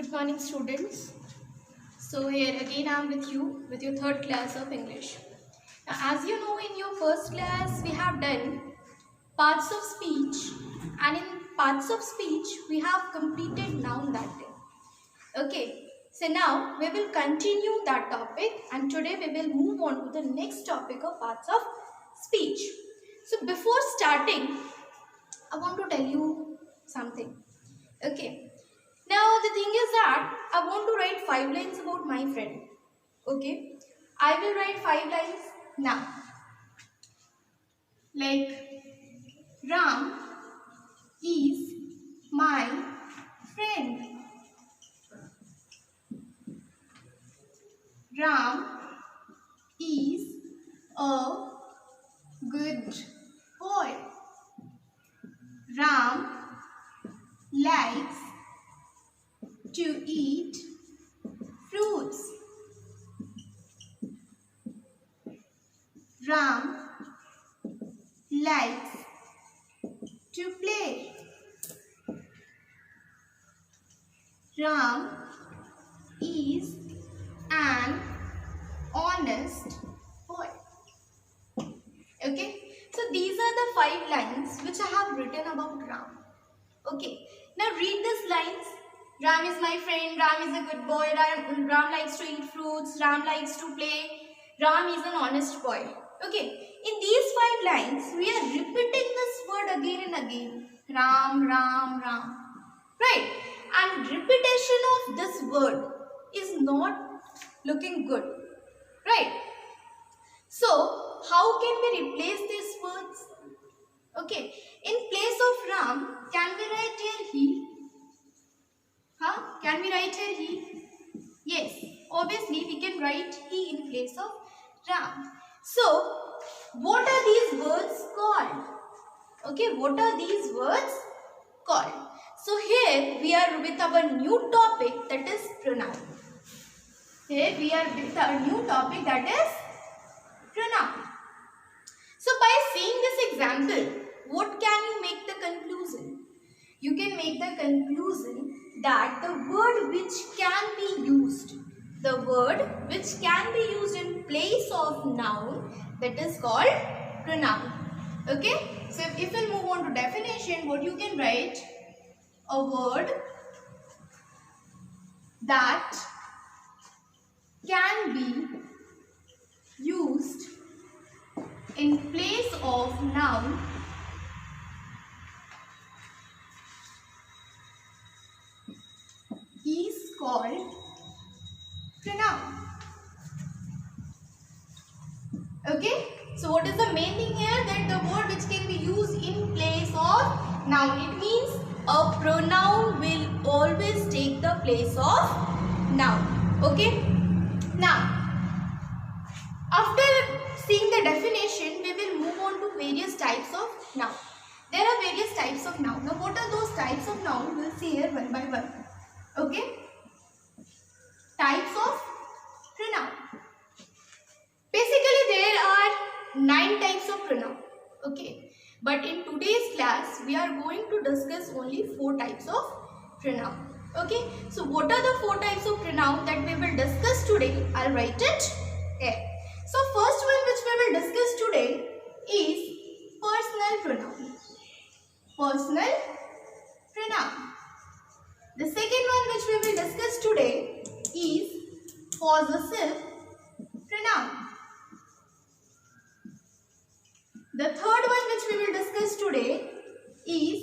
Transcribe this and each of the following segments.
Good morning, students. So here again I am with you with your third class of English. Now, as you know, in your first class we have done parts of speech, and in parts of speech we have completed noun that day. Okay, so now we will continue that topic, and today we will move on to the next topic of parts of speech. So before starting, I want to tell you something. Okay. Now the thing is that I want to write 5 lines about my friend. Okay. I will write 5 lines now. Like, Ram is my friend. Ram is a good boy. Ram likes to eat fruits. Ram likes to play. Ram is an honest boy. Okay, so these are the 5 lines which I have written about Ram. Okay, now read these lines. Ram is my friend, Ram is a good boy, Ram likes to eat fruits, Ram likes to play, Ram is an honest boy. Okay, in these 5 lines, we are repeating this word again and again. Ram, Ram, Ram. Right? And repetition of this word is not looking good. Right? So, how can we replace these words? Okay, in place of Ram, can we write here he? Huh? Can we write here he? Yes, obviously we can write he in place of Ram. So, what are these words called? Okay, what are these words called? So, here we are with our new topic, that is pronoun. Here we are with our new topic, that is pronoun. So, by seeing this example, what can you make the conclusion? You can make the conclusion that the word which can be used, in place of noun, that is called pronoun. Okay, so if we'll move on to definition, what you can write? A word that can be used in place of noun is called pronoun. Okay, so what is the main thing here? That the word which can be used in place of noun. It means a pronoun will always take the place of noun. Okay, now after seeing the definition, we will move on to various types of noun. There are various types of noun. Now what are those types of noun? We'll see here one by one. Okay, types of pronoun. Basically there are 9 types of pronoun. Okay, but in today's class we are going to discuss only 4 types of pronoun. Okay, so what are the 4 types of pronoun that we will discuss today? I'll write it here. So first one which we will discuss today is personal pronoun. Personal pronoun. The second one which we will discuss today is possessive pronoun. The third one which we will discuss today is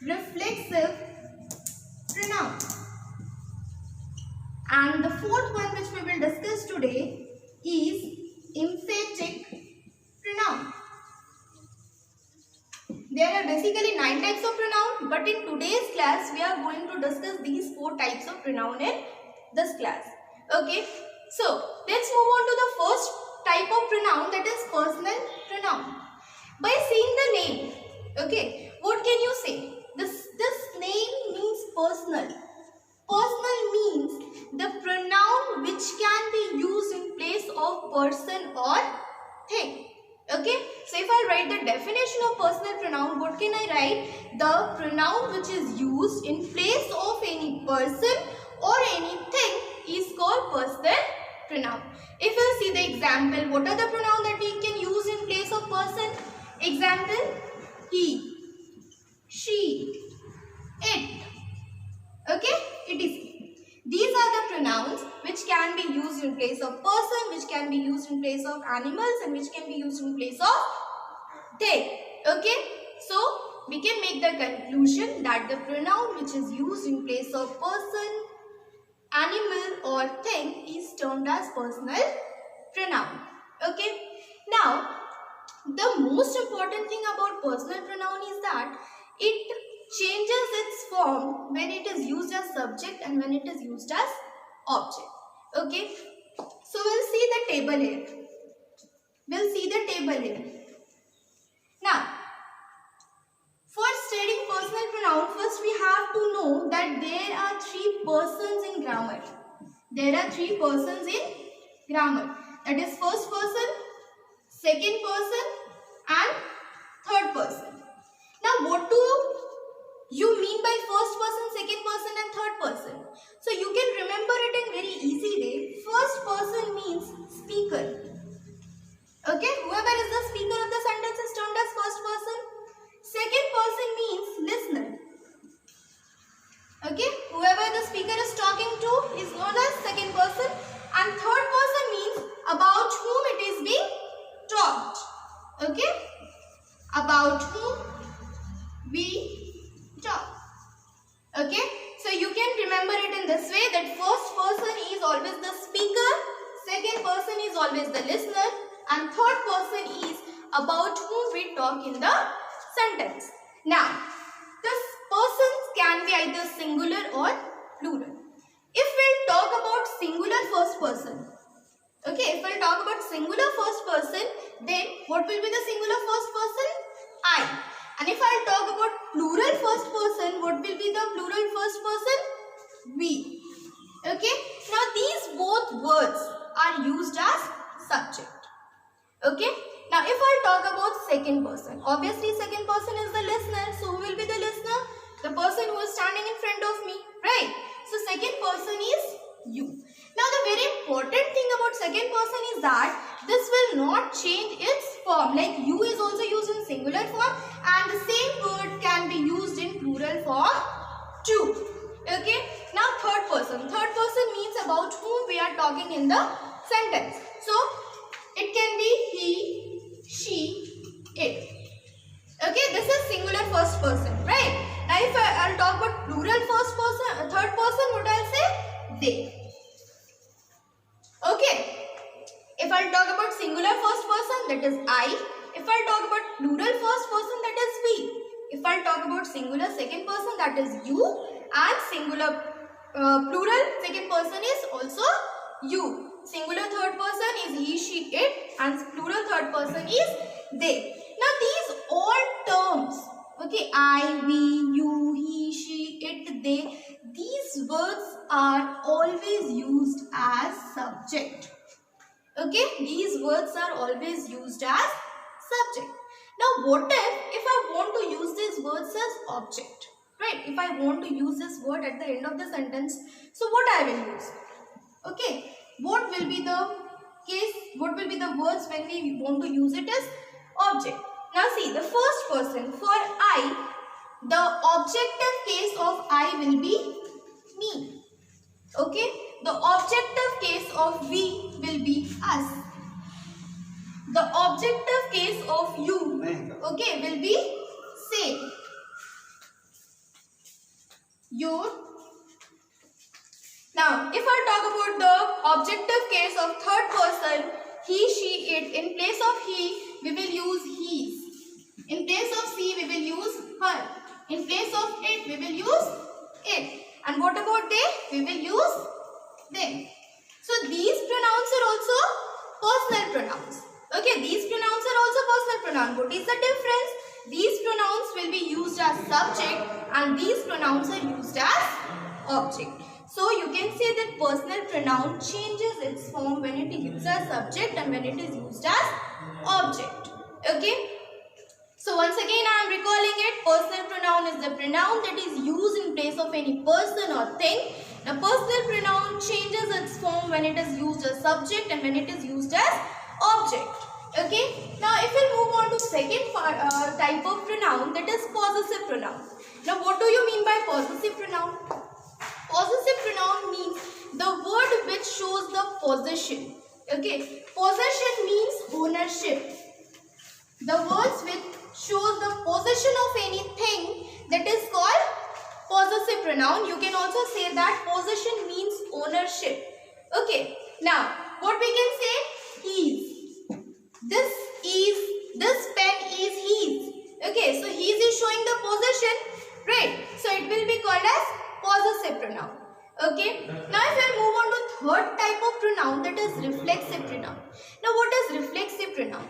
reflexive pronoun. And the fourth one which we will discuss today is emphatic pronoun. There are basically 9 types of pronoun, but in today's class we are going to discuss these 4 types of pronoun in this class. Okay, so let's move on to the first type of pronoun, that is personal pronoun. By seeing the name, okay, what can you say? This name means personal. Personal means the pronoun which can be used in place of person or thing. Okay, so if I write the definition definition of personal pronoun, what can I write? The pronoun which is used in place of any person or anything is called personal pronoun. If we'll see the example, what are the pronouns that we can use in place of person? Example, he, she, it. Okay, it is. These are the pronouns which can be used in place of person, which can be used in place of animals, and which can be used in place of they. Okay, so we can make the conclusion that the pronoun which is used in place of person, animal or thing is termed as personal pronoun. Okay, now the most important thing about personal pronoun is that it changes its form when it is used as subject and when it is used as object. Okay, so we'll see the table here. We'll see the table here. Now, for studying personal pronoun, first we have to know that there are three persons in grammar. There are three persons in grammar. That is first person, second person and third person. Now, what do you mean by first person, second person and third person? So, you can remember it in very easy way. First person means speaker. Okay, whoever is the speaker of the sentence is termed as first person. Second person means listener. Okay, whoever the speaker is talking to is known as second person. And third person means about whom it is being talked. Okay, about whom we talk. Okay, so you can remember it in this way, that first person is always the speaker, second person is always the listener, and third person is about whom we talk in the sentence. Now, the persons can be either singular or plural. If we'll talk about singular first person, okay, if we'll talk about singular first person, then what will be the singular first person? I. And if I'll talk about plural first person, what will be the plural first person? We. Okay. Now these both words are used as subject. Okay. Now if I'll talk about second person, obviously second person is the listener. So who will be the listener? The person who is standing in front of me. Right. So second person is you. Now the very important thing about second person is that this will not change its form. Like you is also used in singular form and the same word can be used in plural form too. Okay. Now third person. Third person means about whom we are talking in the sentence. So it can be he, she, it. Okay. This is singular first person. Right. Now if I'll talk about plural first person, third person, what I'll say? They. Okay. If I'll talk about singular first person, that is I. If I'll talk about plural first person, that is we. If I'll talk about singular second person, that is you. And singular plural second person is also you. Singular third person is he, she, it. And plural third person is they. Now these all terms, okay, I, we, you, he, she, it, they, these words are always used as subject. Okay, these words are always used as subject. Now what if I want to use these words as object? Right, if I want to use this word at the end of the sentence, so what I will use? Okay, what will be the case, what will be the words when we want to use it as object? Now see, the first person, for I, the objective case of I will be me. Okay, the objective case of we will be us. The objective case of you, okay, will be say. Your. Now, if I talk about the objective case of third person, he, she, it, in place of he, we will use his. In place of she, we will use her. In place of it, we will use it. And what about they? We will use them. So, these pronouns are also personal pronouns. Okay, these pronouns are also personal pronouns. What is the difference? These pronouns will be used as subject and these pronouns are used as object. So, you can say that personal pronoun changes its form when it is used as subject and when it is used as object. Okay. So once again I am recalling it. Personal pronoun is the pronoun that is used in place of any person or thing. Now personal pronoun changes its form when it is used as subject and when it is used as object. Okay. Now if we move on to second type of pronoun, that is possessive pronoun. Now what do you mean by possessive pronoun? Possessive pronoun means the word which shows the possession. Okay. Possession means ownership. The words which shows the possession of anything, that is called possessive pronoun. You can also say that possession means ownership. Okay. Now, what we can say? His. This pen is his. Okay. So, his is showing the possession. Right. So, it will be called as possessive pronoun. Okay. Now, if we move on to third type of pronoun, that is reflexive pronoun. Now, what is reflexive pronoun?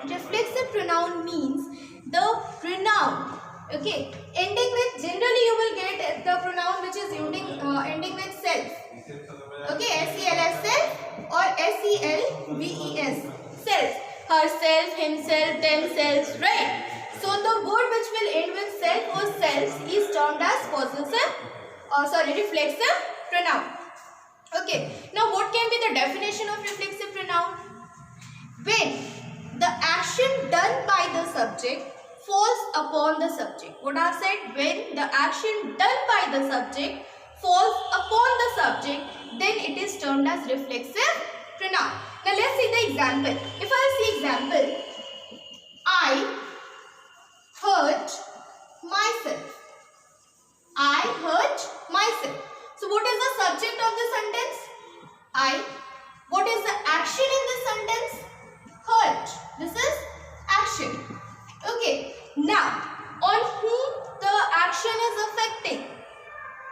Reflexive pronoun means the pronoun, okay, ending with, generally you will get the pronoun which is ending with self. Okay, S-E-L-F, self, or S-E-L-V-E-S, self. Herself, himself, themselves, right? So, the word which will end with self or selves is termed as reflexive pronoun. Okay. Now, what can be the definition of reflexive pronoun? When the action done by the subject falls upon the subject. What I said? When the action done by the subject falls upon the subject, then it is termed as reflexive pronoun. Now, let's see the example. If I see example, I hurt myself. I hurt myself. So, what is the subject of the sentence? I. What is the action in the sentence? Hurt. This is action. Okay. Now, on whom the action is affecting?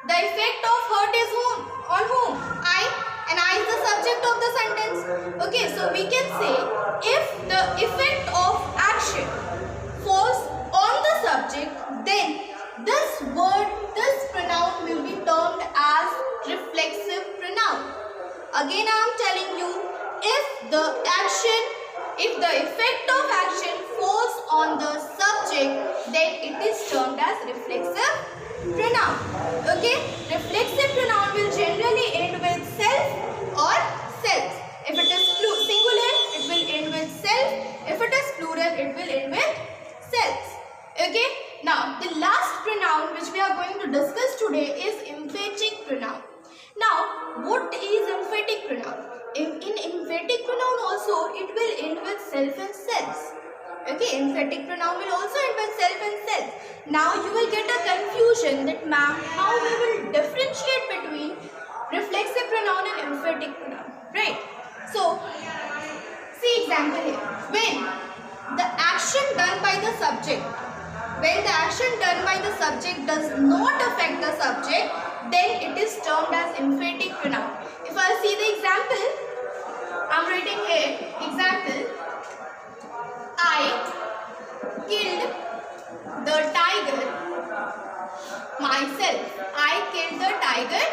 The effect of hurt is on whom? I. And I is the subject of the sentence. Okay. So, we can say if the effect of action falls on the subject, then this word, this pronoun will be termed as reflexive pronoun. Again, I am telling you, if the effect of action falls on the subject, then it is termed as reflexive pronoun. Okay? Reflexive pronoun will generally end with self or selves. If it is singular, it will end with self. If it is plural, it will end with selves. Okay? Now, the last pronoun which we are going to discuss today is emphatic pronoun. Now, what is emphatic pronoun? In emphatic pronoun also, it will end with self and selves. Okay, emphatic pronoun will also end with self and self. Now, you will get a confusion that, ma'am, how we will differentiate between reflexive pronoun and emphatic pronoun. Right? So, see example here. When the action done by the subject does not affect the subject, then it is termed as emphatic pronoun. If I see the example, I am writing here, example, I killed the tiger myself. I killed the tiger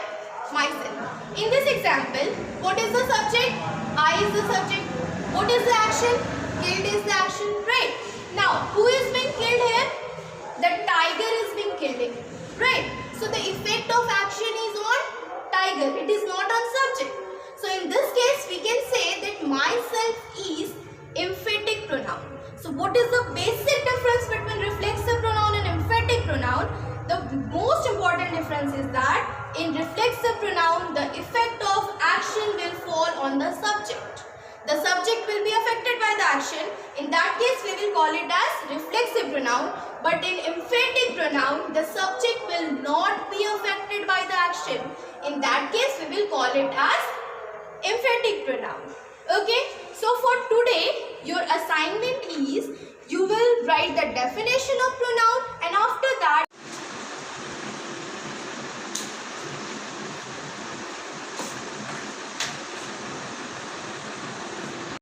myself. In this example, what is the subject? I is the subject. What is the action? Killed is the action, right? Now, who is being killed here? The tiger is being killed, right? So, the effect of action is on tiger. It is not on subject. So, in this case, we can say that myself is emphatic pronoun. So, what is the basic difference between reflexive pronoun and emphatic pronoun? The most important difference is that in reflexive pronoun, the effect of action will fall on the subject. The subject will be affected by the action. In that case, we will call it as reflexive pronoun. But in emphatic pronoun, the subject will not be affected by the action. In that case, we will call it as emphatic pronoun. Okay. So, for today, your assignment is, you will write the definition of pronoun